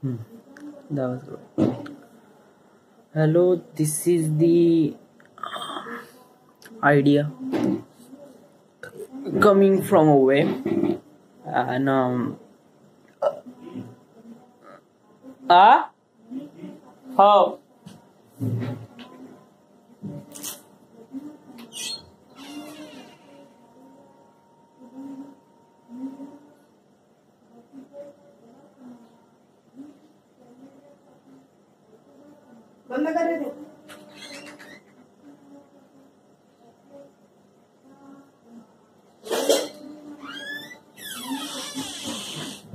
Hmm. That was good. Hello, this is the idea coming from away, and ah, how? बंद कर रे ते.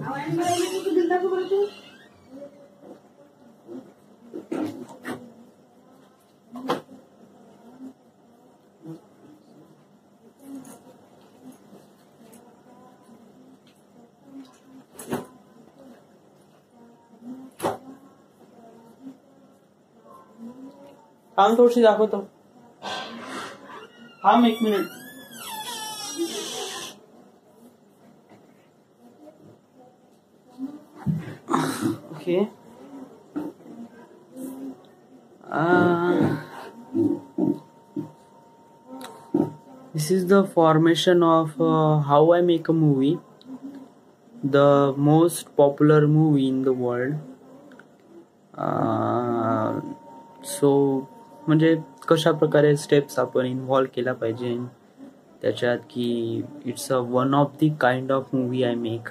आवाज नाही येत, तू दिल दाखव बरं तू. थांब थोडीशी दाखवतो. थांब 1 minute. Okay. This is the formation of how I make a movie. The most popular movie in the world. सो म्हणजे कशा प्रकारे स्टेप्स आपण इन्व्हॉल्व केला पाहिजे त्याच्यात की it's a one of the kind of movie I make.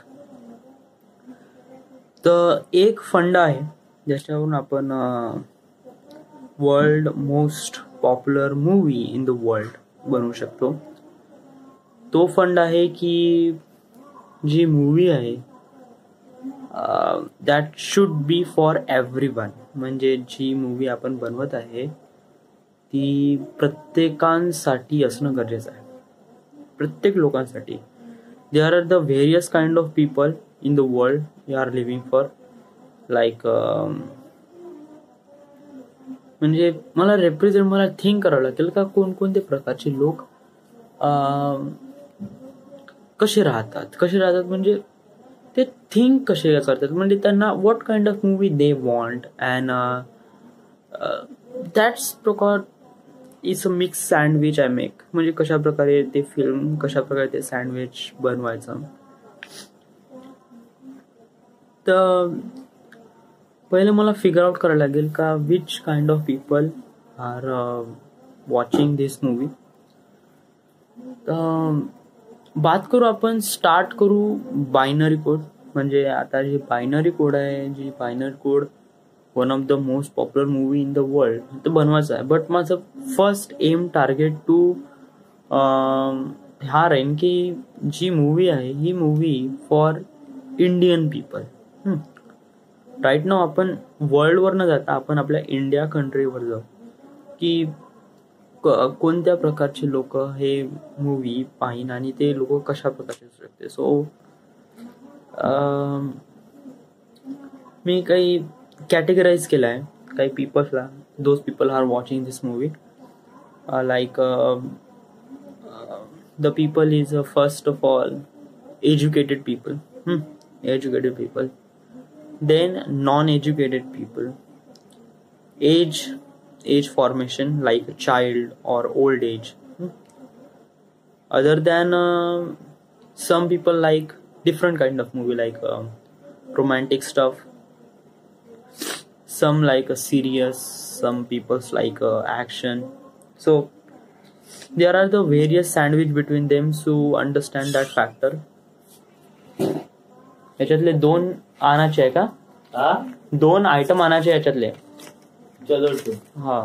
तर एक फंड आहे ज्याच्यावरून आपण world most popular movie in the world बनवू शकतो. तो फंड आहे की जी मूवी आहे that should be for everyone. म्हणजे जी मूवी आपण बनवत आहे ती प्रत्येकांसाठी असणं गरजेचं आहे, प्रत्येक लोकांसाठी. There are the various kind of people in the world you are living for. Like म्हणजे मला थिंक करावं लागेल का कोणकोणते प्रकारचे लोक कसे राहतात म्हणजे ते थिंक कसे करतात, म्हणजे त्यांना what kind of movie they want. And that's प्रकार it's a mix sandwich I make. म्हणजे कशा प्रकारे ते फिल्म, कशा प्रकारे ते सँडविच बनवायचं. तर पहिले मला फिगर आउट करायला लागेल का which kind of people are watching this movie. आपण स्टार्ट करू बायनरी कोड. म्हणजे आता जी बायनरी कोड आहे, जी binary code one of the most popular movie in the world ते बनवायचं आहे. बट माझं फर्स्ट एम टार्गेट टू हा राहीन की जी मूवी आहे ही movie for Indian people. Right now आपण वर्ल्डवर न जाता आपण आपल्या इंडिया कंट्रीवर जाऊ की कोणत्या प्रकारचे लोक हे मूवी पाहिन आणि ते लोक कशा प्रकारचे असू शकते. सो मी काही कॅटेगराईज केलं आहे काही पीपल्सला. Those people are watching this movie. Like the people is first of all educated people. Then non-educated people, age formation like child or old age. Other than some people like different kind of movie like romantic stuff, some like a serious, some people's like action. So there are the various sandwich between them to understand that factor. याच्यातले 2 आणायचे आहे का? 2 item आणायचे याच्यातले. चलो हा.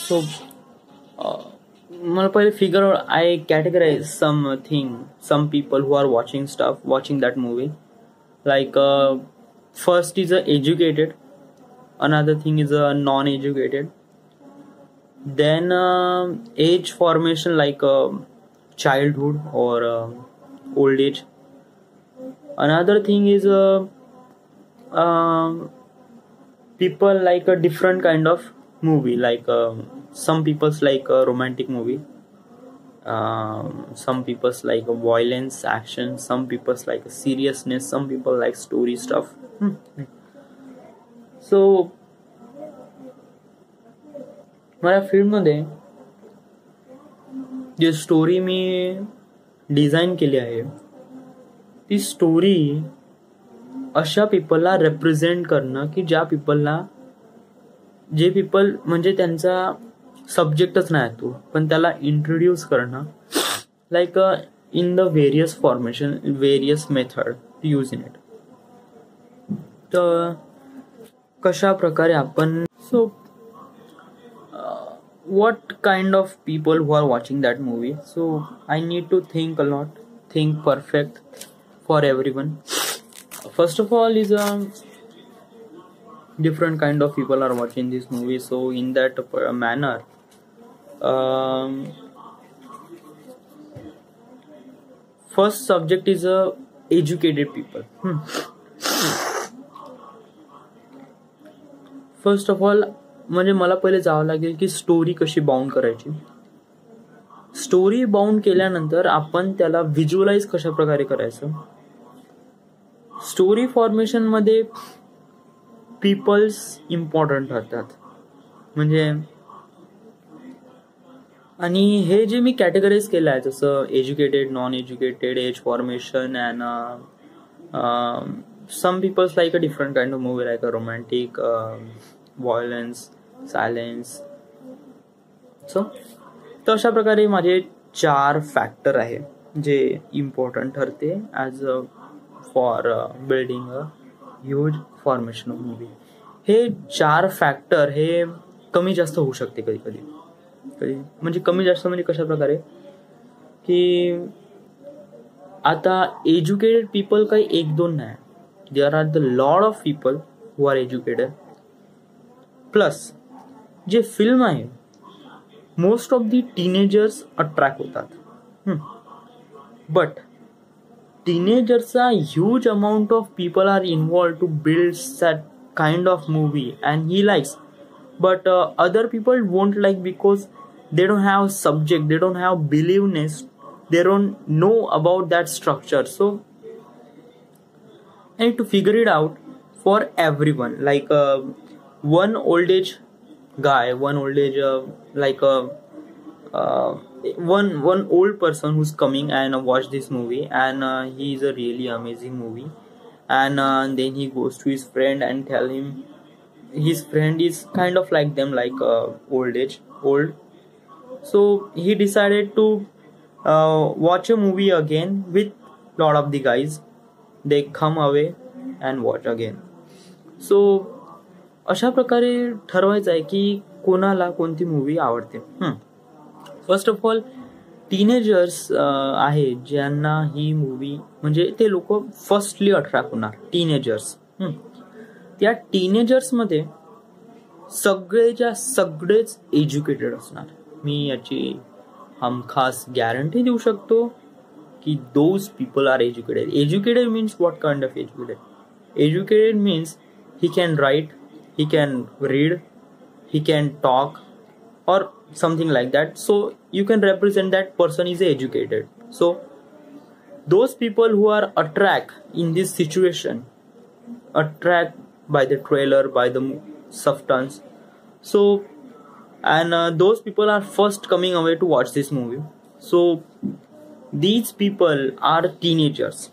So मला पहिले figure I categorize some people who are watching that movie. Like first is a educated, another thing is a non-educated. Then age formation like childhood or old age. Another thing is people like a different kind of movie like some people's like a romantic movie. some people's like violence action, some people's like seriousness, some people like story stuff. So माझ्या फील्डमध्ये जी story मी design केली आहे ती story अशा पीपलला represent करणं की जे people म्हणजे त्यांचा सब्जेक्टच नाही तो, पण त्याला इंट्रोड्यूस करणं like in the various formation, various method to use in it. तर कशा प्रकारे आपण सो what kind of people who are watching that movie, so I need to think a lot, think perfect for everyone. First of all is a different kind of people are watching this movie, so in that manner first subject is educated people. First of all म्हणजे मला पहिले जावं लागेल की story कशी bound करायची. Story bound केल्यानंतर आपण त्याला व्हिज्युअलाइज कशा प्रकारे करायचं. स्टोरी फॉर्मेशन मध्ये पीपल्स इम्पॉर्टंट ठरतात. म्हणजे आणि हे जे मी कॅटेगराईज केलं आहे जसं educated, non educated, age formation and some peoples like a different kind of movie like a romantic, violence, silence. So तर अशा प्रकारे माझे 4 फॅक्टर आहे जे इम्पॉर्टंट ठरते as a for building a huge formation of movie. हे 4 factor हे कमी जास्त होऊ शकते कधी म्हणजे कमी जास्त म्हणजे कशा प्रकारे की आता एज्युकेटेड पीपल काही 1-2 नाही, there are the lot of people who are educated. Plus जे फिल्म आहे most of the teenagers attract होतात. बट टीनेजर्सचा huge amount of people are involve to build that kind of movie and he likes. But other people won't like because they don't have subject, they don't have believeness, they don't know about that structure. So I need to figure it out for everyone, like one old age guy, one old age like one old person who's coming and watch this movie and he is a really amazing movie and then he goes to his friend and tell him his friend is kind of like them, like old. So he decided to watch a movie again with lot of the guys. They come away and watch again. So अशा प्रकारे ठरवायचं आहे की कोणाला कोणती movie आवडते. First of all teenagers आहे ज्यांना ही मूवी म्हणजे ते लोक फर्स्टली अट्रॅक्ट होणार. टीनेजर्स, त्या टीनेजर्समध्ये सगळेच एज्युकेटेड असणार. मी याची हमखास गॅरंटी देऊ शकतो की those people are educated. Educated means what kind of educated? Educated means he can write, he can read, he can talk or something like that. So you can represent that person is educated. So those people who are attract in this situation, attract by the trailer, by the substance. So and those people are first coming away to watch this movie. So these people are teenagers,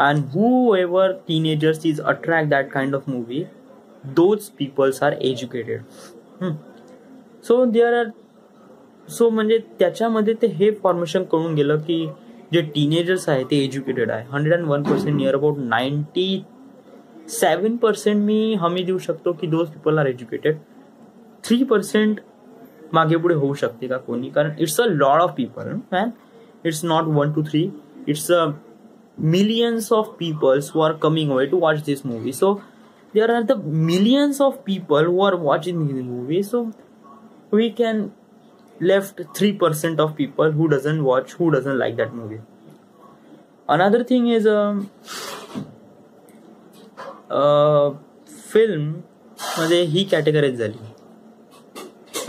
and whoever teenagers is attract that kind of movie, those peoples are educated. So there are म्हणजे त्याच्यामध्ये ते हे formation करून गेलं की जे teenagers आहे ते educated आहे. 101% near about 97% मी हमी देऊ शकतो की दोज पीपल आर एज्युकेटेड. 3% मागे पुढे होऊ शकते का कोणी, कारण it's a lot of people man. It's not 1 to 3, it's a millions of peoples who are coming away to watch this movie. So there are the millions of people who are watching this movie. So we can left 3% of people who doesn't watch, who doesn't like that movie. Another thing is film मध्ये ही categorize झाली.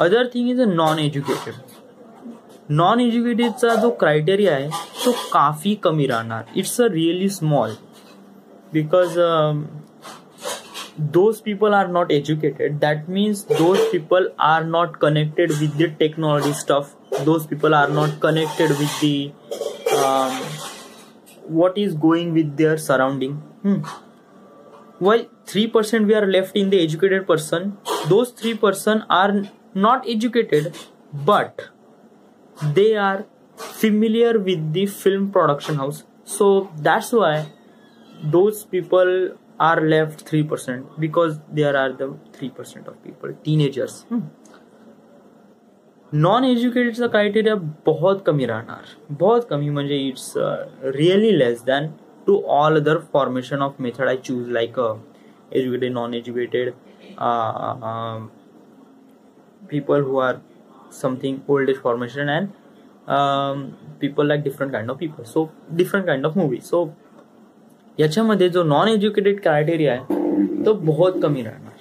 Other thing is a non educated. Non एज्युकेटेडचा जो criteria आहे तो काफी कमी राहणार. It's a really small because those people are not educated. That means those people are not connected with the technology stuff. Those people are not connected with the what is going with their surrounding. While 3% we are left in the educated person, those 3% are not educated, but they are familiar with the film production house. So that's why those people are left 3%, because there are the 3% of people, teenagers. Non एज्युकेटेडचा criteria बहुत कमी राहणार, बहुत कमी, म्हणजे it's really less than to all other formation of method I choose, like educated, non educated, people who are something old age formation, and people like different kind of people, so different kind of movie. So याच्यामध्ये जो non educated criteria आहे तो बहुत कमी राहणार.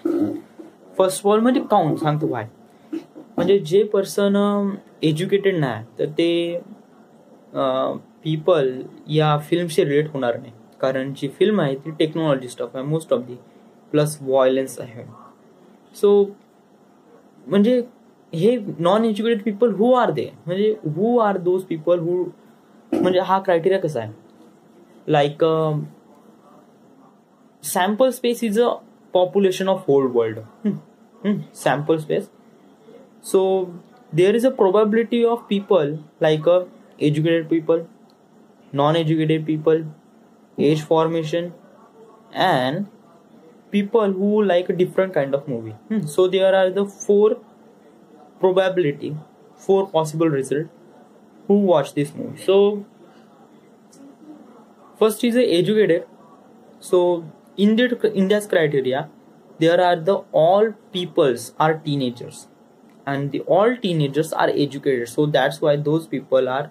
First of all म्हणजे count सांगतो भाई, म्हणजे जे पर्सन एज्युकेटेड नाही तर ते पीपल या फिल्मशी रिलेट होणार नाही, कारण जी फिल्म आहे ती टेक्नॉलॉजी स्टफ आहे most of the, plus violence आहे. सो म्हणजे हे non educated people who are they, म्हणजे who are those people who, म्हणजे हा क्रायटेरिया कसा आहे, like sample space is a population of whole world. Sample space. So there is a probability of people like educated people, non-educated people, age formation, and people who like a different kind of movie. So there are the four possible result who watch this movie. So first is a educated. So India's criteria, there are the all peoples are teenagers, and the all teenagers are educated. So that's why those people are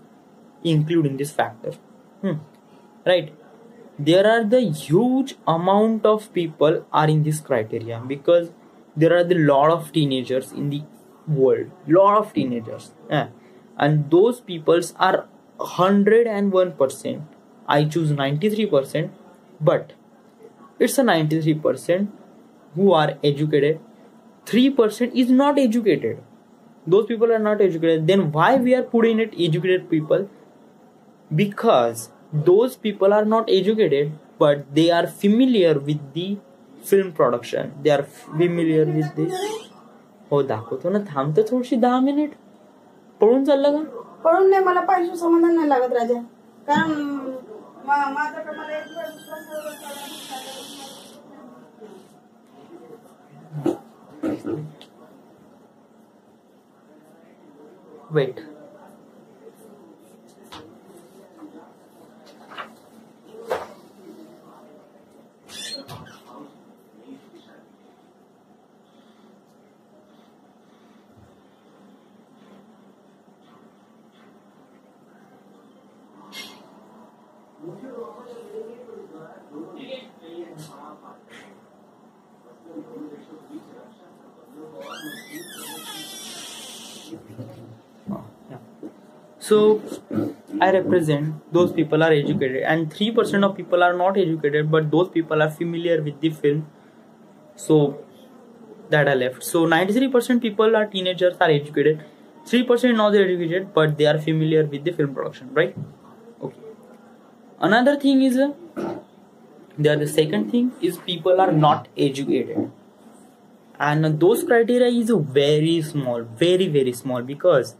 included in this factor. Right? There are the huge amount of people are in this criteria because there are the lot of teenagers in the world, lot of teenagers, and those peoples are 101%. I choose 93%, but it's a 93% who are educated. 3% is not educated. Those people are not educated. Then why we are putting it educated people? Because those people are not educated, but they are familiar with the film production. They are familiar with the. हो दाखवतो ना, थांबतो थोडीशी 10 minute. पळून चाललं का? पळून नाही, मला पैसे समाधान नाही लागत राजा, कारण माझा का मला एक वेळ विश्वास. Wait. So I represent those people are educated, and 3% of people are not educated, but those people are familiar with the film. So that I left. So 93% people are teenagers are educated, 3% not educated, but they are familiar with the film production, right? Okay. Another thing is the second thing is people are not educated, and those criteria is very small, very very small, because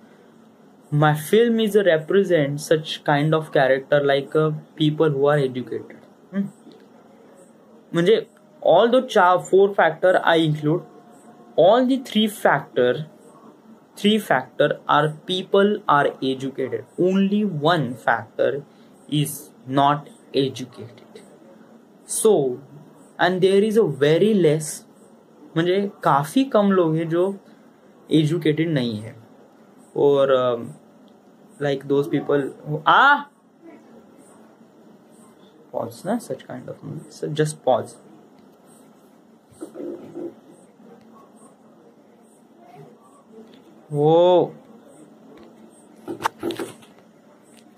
my film is represent such kind of character like people who are educated. म्हणजे all the 4 factor I include, all the 3 factor are people are educated. Only 1 factor is not educated. So and there is a very less, म्हणजे काफी कम लोग हैं जो educated नहीं है, और like those people who pause na, such kind of movie. So just pause. Whoa.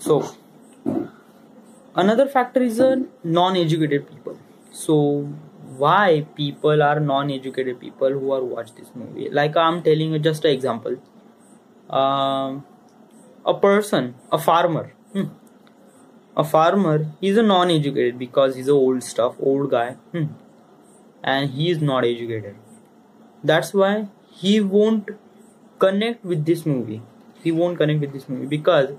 So another factor is non-educated people. So why people are non-educated people who are watch this movie? Like I'm telling you just an example. A person, a farmer. A farmer, he's a non-educated because he's a old guy, and he is not educated. That's why he won't connect with this movie. He won't connect with this movie because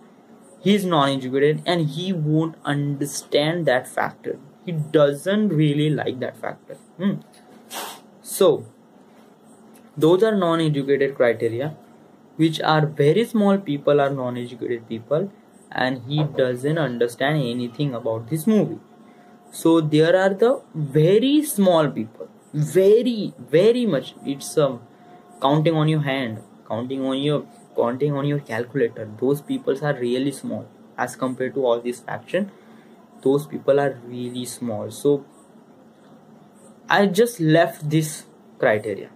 he's non-educated and he won't understand that factor. He doesn't really like that factor. So those are non-educated criteria, which are very small people are non-educated people, and he doesn't understand anything about this movie. So there are the very small people, very much. It's counting on your hand, counting on your calculator. Those people are really small as compared to all this faction. Those people are really small. So I just left this criteria.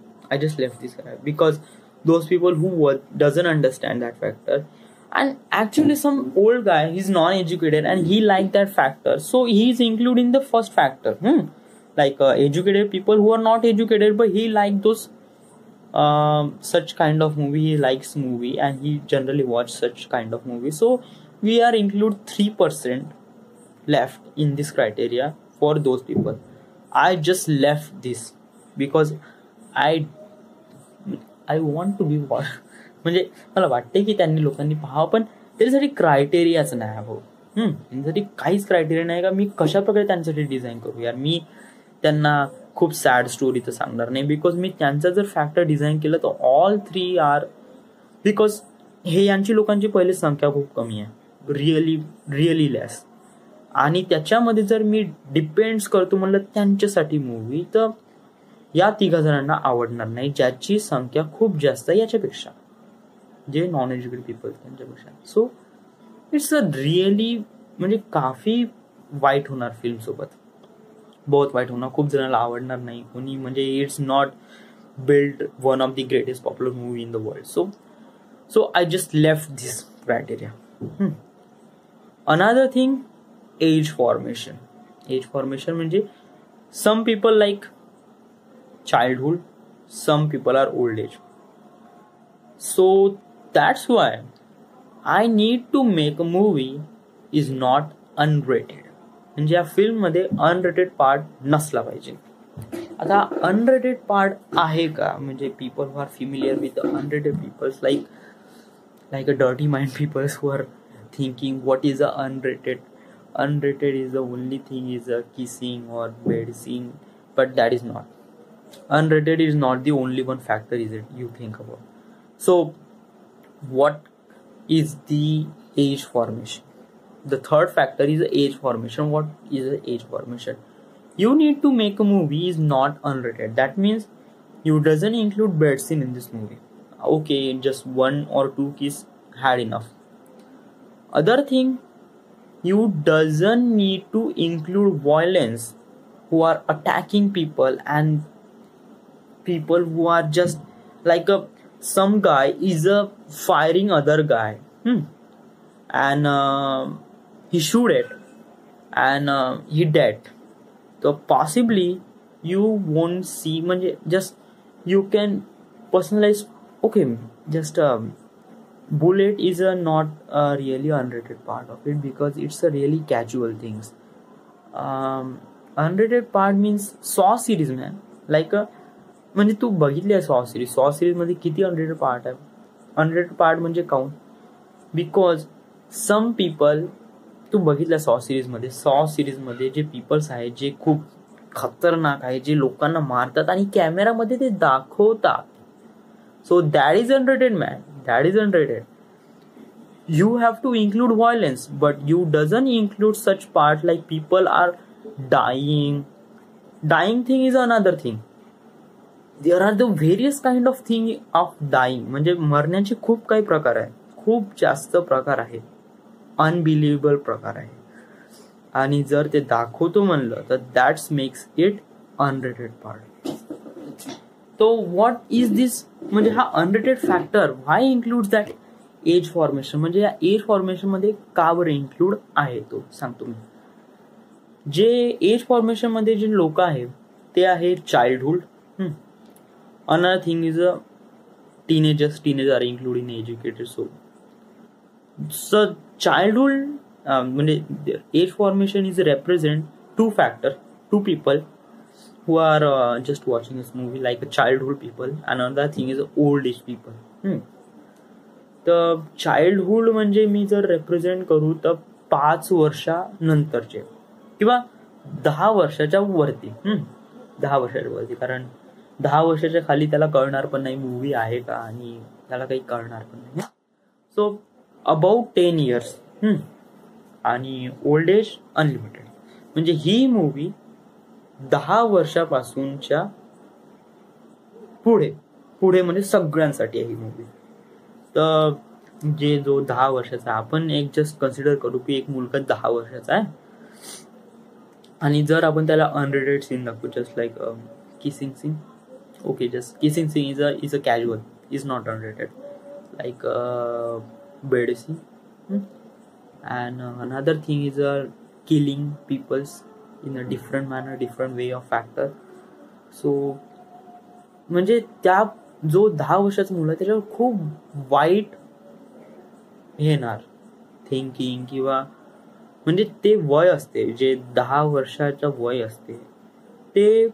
Because those people who doesn't understand that factor. And actually some old guy, he's non-educated and he liked that factor, so he's including the first factor. Like educated people who are not educated, but he liked those such kind of movie. He likes movie and he generally watch such kind of movie. So we are include 3% left in this criteria for those people. I just left this because I want to be म्हणजे मला वाटते की त्यांनी लोकांनी पाहावं, पण त्याच्यासाठी क्रायटेरियाच नाही हो. त्यांच्यासाठी काहीच क्रायटेरिया नाही का मी कशा प्रकारे त्यांच्यासाठी डिझाईन करू. यार मी त्यांना खूप सॅड स्टोरी तर सांगणार नाही, बिकॉज मी त्यांचा जर फॅक्टर डिझाईन केलं तर ऑल 3 आर, बिकॉज हे यांची लोकांची पहिली संख्या खूप कमी आहे, रिअली लेस. आणि त्याच्यामध्ये जर मी डिपेंड्स करतो म्हणलं त्यांच्यासाठी मूवी, तर या 3 जणांना आवडणार नाही ज्याची संख्या खूप जास्त याच्यापेक्षा, जे नॉन एज्युकेटेड पीपल त्यांच्यापेक्षा. सो इट्स अ रिअली म्हणजे काफी वाईट होणार फिल्म सोबत, बहुत वाईट होणार. खूप जणांना आवडणार नाही कोणी, म्हणजे it's not build one of the greatest popular movie in the world. So I just left this criteria. Another thing, age formation म्हणजे some people like childhood, some people are old age. So that's why I need to make a movie is not unrated. म्हणजे या film मध्ये unrated part नसला पाहिजे. आता unrated part आहे का, म्हणजे people who are familiar with unrated peoples like a dirty mind people who are thinking what is a unrated is the only thing is a kissing or bed scene, but that is not. Unrated is not the only one factor is it you think about. So what is the age formation? The third factor is the age formation. What is the age formation? You need to make a movie is not unrated. That means you doesn't include bed scene in this movie. Okay, just 1 or 2 kiss had enough. Other thing, you doesn't need to include violence who are attacking people and people who are just like some guy is firing other guy and he shoot it and he dead. So possibly you won't see, म्हणजे just you can personalize. Okay, just bullet is not a really unrated part of it because it's a really casual things. Unrated part means Saw series man, like म्हणजे तू बघितली आहे saw series मध्ये किती unrated part आहे. Unrated part म्हणजे काऊन, because some people, तू बघितलं सॉ सिरीज मध्ये जे पीपल्स आहेत जे खूप खतरनाक आहे, जे लोकांना मारतात आणि कॅमेरामध्ये ते दाखवतात. So that is unrated man, that is unrated. You have to include violence, but you doesn't include such part like people are dying. Dying thing is another thing. There are the various kind of thing of dying. म्हणजे मरण्याचे खूप काही प्रकार आहे, खूप जास्त प्रकार आहे, unbelievable प्रकार आहे. आणि जर ते दाखवतो म्हणलं तर that's makes it unrated part. तो व्हॉट इज दिस, म्हणजे हा unrated factor why includes that. As formation म्हणजे या एज फॉर्मेशन मध्ये का बरं इन्क्लूड आहे तो सांगतो मी. जे एज फॉर्मेशन मध्ये जे लोक आहेत ते आहे childhood. Another thing is a teenager are include in educated. So childhood म्हणजे age formation is represent two people who are just watching this movie, like a childhood people. Another thing is old age people. तर childhood म्हणजे मी जर represent करू तर 5 वर्षानंतरचे किंवा 10 वर्षाच्या वरती. 10 वर्षाच्या वरती, कारण 10 वर्षाच्या खाली त्याला कळणार पण नाही मूवी आहे का आणि त्याला काही कळणार पण नाही. So about 10 years. आणि ओल्ड एज अनलिमिटेड म्हणजे ही मूवी 10 वर्षापासूनच्या पुढे म्हणजे सगळ्यांसाठी आहे ही मूवी. तर जो 10 वर्षाचा आपण एक जस्ट कन्सिडर करू की एक मुलगा 10 वर्षाचा आहे आणि जर आपण त्याला अनरेटेड सीन दाखवू, just like kissing scene. Okay, just kissing scene is a casual, is not unrated, like bed scene. And another thing is killing peoples in a different manner, different way of factor. So म्हणजे त्या जो 10 वर्षाचा मुलं त्याच्यावर खूप white येणार thinking किंवा म्हणजे ते वय असते जे 10 वर्षाचं वय असते ते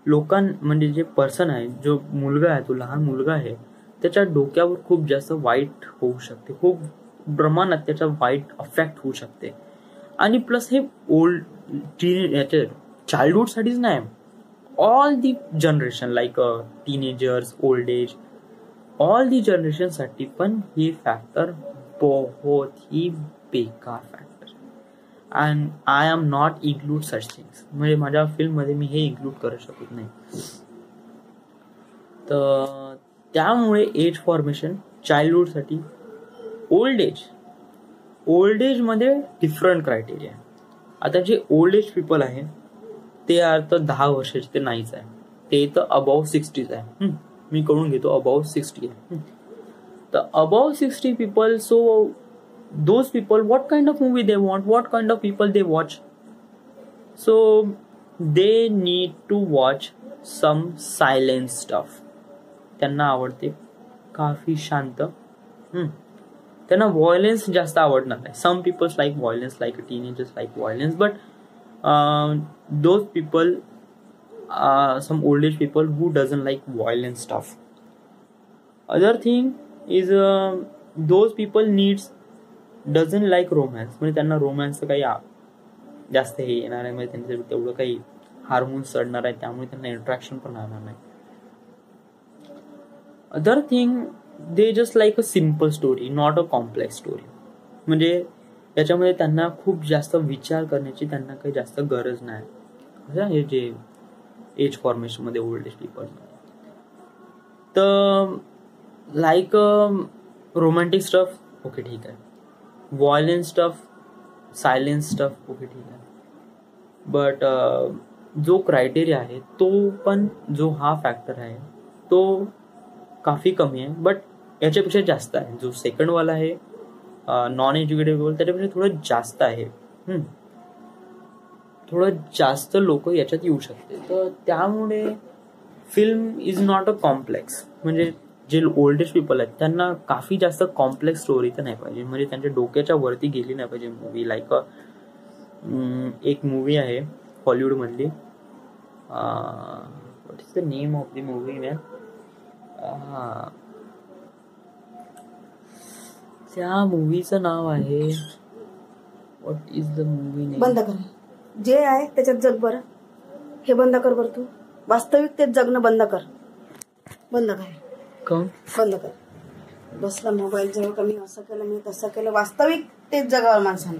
म्हणजे जे पर्सन आहे, जो मुलगा आहे, तो लहान मुलगा आहे, त्याच्या डोक्यावर खूप जास्त वाईट होऊ शकते, खूप प्रमाणात त्याचा वाईट अफेक्ट होऊ शकते. आणि प्लस हे याचे चाइल्डहुड साठीच नाही, all the generation like teenagers, old age, all the generation साठी पण हे फॅक्टर बहुत ही बेकार factor. And I am not include such things. म्हणजे माझ्या फिल्म मध्ये मी हे इन्क्लूड करू शकत नाही. तर त्यामुळे एज फॉर्मेशन चाइल्डहुड साठी. ओल्ड एज मध्ये डिफरंट क्रायटेरिया. आता जे ओल्ड एज पीपल आहे ते तर 10 वर्षाचे ते नाहीच आहे, ते तर अबाव 60 आहे. मी करून घेतो अबाव 60 आहे. तर above 60 people, so those people what kind of movie they want, what kind of people they watch. So they need to watch some silent stuff. त्यांना आवडते काफी शांत. त्यांना व्हायलेन्स जास्त आवडणार नाही. Some peoples like violence, like teenagers like violence, but those people, some old age people who doesn't like violence stuff. Other thing is those people doesn't like romance. म्हणजे त्यांना रोमॅन्सचं काही जास्त हे येणार आहे, म्हणजे त्यांचं तेवढं काही हार्मोन्स चढणार आहे, त्यामुळे त्यांना इंट्रॅक्शन पण राहणार नाही. Other thing, they just like a simple story, not a complex story. म्हणजे याच्यामध्ये त्यांना खूप जास्त विचार करण्याची त्यांना काही जास्त गरज नाही. हे जे एज फॉर्मेशन मध्ये ओल्ड एज पीपल, तर लाईक रोमॅन्टिक स्टफ ओके ठीक आहे, violence stuff, silence stuff okay ठीक आहे, बट जो क्रायटेरिया आहे तो पण, जो हा फॅक्टर आहे तो काफी कमी आहे, बट याच्यापेक्षा जास्त आहे. जो सेकंड वाला आहे नॉन एज्युकेटेड पीपल, त्याच्यापेक्षा थोडं जास्त आहे. थोडं जास्त लोक याच्यात येऊ शकते. तर त्यामुळे film is not a complex. म्हणजे जे ओल्ड एज पीपल आहेत त्यांना काफी जास्त कॉम्प्लेक्स स्टोरी तर नाही पाहिजे, म्हणजे त्यांच्या डोक्याच्या वरती गेली नाही पाहिजे मूवी. लाईक एक मूवी आहे हॉलिवूड मधली, what is the name of the movie man, त्या मूवीचं नाव आहे, what is the movie name. बंद कर, जे आहे त्याच्यात जग बरं, हे बंद कर बरं. तू वास्तविकतेत जगणं बंद कर. बंद कर. बसला मोबाईल जवळ, कमी असं केलं, मी तसं केलं. वास्तविकतेत जगावर माणसाने.